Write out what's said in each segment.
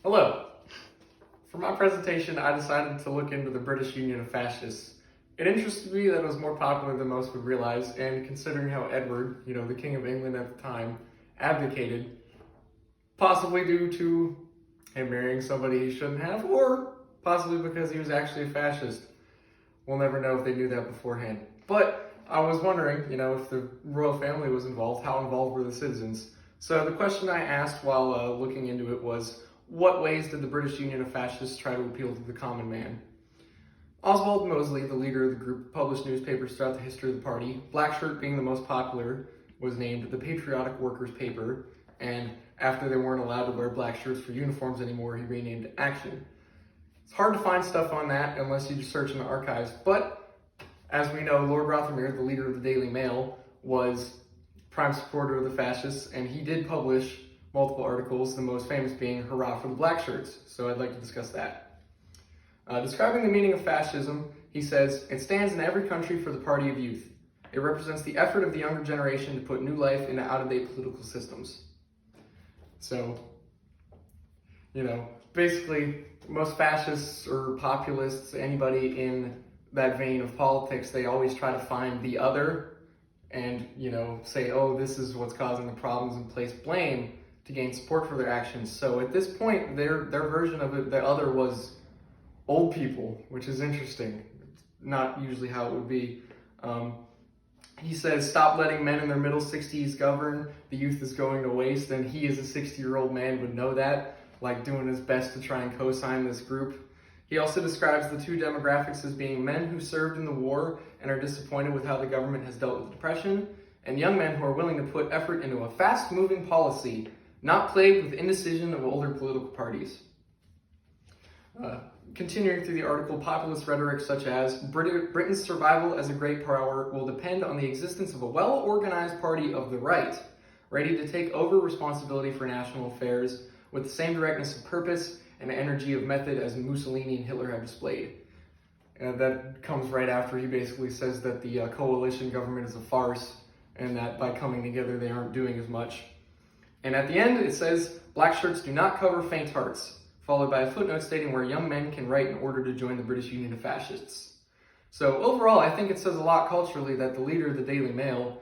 Hello. For my presentation, I decided to look into the British Union of Fascists. It interested me that it was more popular than most would realize, and considering how Edward, the King of England at the time, abdicated, possibly due to him marrying somebody he shouldn't have, or possibly because he was actually a fascist. We'll never know if they knew that beforehand. But I was wondering, if the royal family was involved, how involved were the citizens? So the question I asked while looking into it was, what ways did the British Union of Fascists try to appeal to the common man? Oswald Mosley, the leader of the group, published newspapers throughout the history of the party. Black Shirt being the most popular was named the Patriotic Workers' Paper, and after they weren't allowed to wear black shirts for uniforms anymore, he renamed it Action. It's hard to find stuff on that unless you just search in the archives, but as we know, Lord Rothermere, the leader of the Daily Mail, was prime supporter of the fascists, and he did publish multiple articles, the most famous being Hurrah for the Black Shirts, so I'd like to discuss that. Describing the meaning of fascism, he says, "It stands in every country for the party of youth. It represents the effort of the younger generation to put new life into out-of-date political systems." So, basically, most fascists or populists, anybody in that vein of politics, they always try to find the other and, say, oh, this is what's causing the problems and place blame to gain support for their actions. So at this point, their version of it, the other was old people, which is interesting. It's not usually how it would be. He says, "Stop letting men in their middle 60s govern. The youth is going to waste." And he, as a 60-year-old man, would know that, like doing his best to try and co-sign this group. He also describes the two demographics as being men who served in the war and are disappointed with how the government has dealt with depression, and young men who are willing to put effort into a fast-moving policy, not plagued with indecision of older political parties. Continuing through the article, populist rhetoric such as Britain's survival as a great power will depend on the existence of a well-organized party of the right, ready to take over responsibility for national affairs with the same directness of purpose and energy of method as Mussolini and Hitler have displayed. And that comes right after he basically says that the coalition government is a farce and that by coming together they aren't doing as much. And at the end it says, "Black shirts do not cover faint hearts," followed by a footnote stating where young men can write in order to join the British Union of Fascists. So overall, I think it says a lot culturally that the leader of the Daily Mail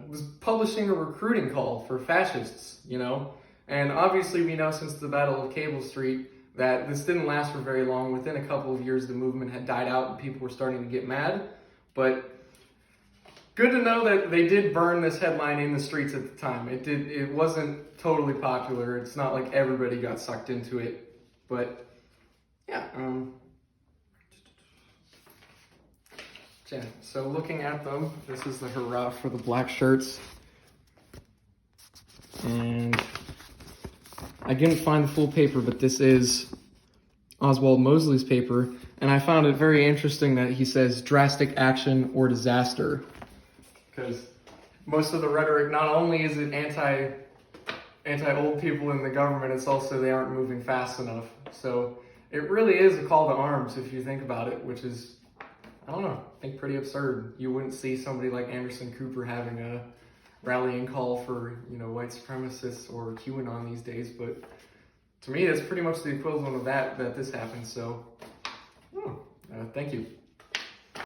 was publishing a recruiting call for fascists, And obviously we know since the Battle of Cable Street that this didn't last for very long. Within a couple of years, the movement had died out and people were starting to get mad. But good to know that they did burn this headline in the streets at the time. It wasn't totally popular. It's not like everybody got sucked into it. But yeah. So looking at them, this is the Hurrah for the Black Shirts. And I didn't find the full paper, but this is Oswald Mosley's paper, and I found it very interesting that he says drastic action or disaster, because most of the rhetoric, not only is it anti-old people in the government, it's also they aren't moving fast enough. So it really is a call to arms if you think about it, which is, I don't know, I think pretty absurd. You wouldn't see somebody like Anderson Cooper having a rallying call for, white supremacists or QAnon these days, but to me, that's pretty much the equivalent of that this happened, so, thank you.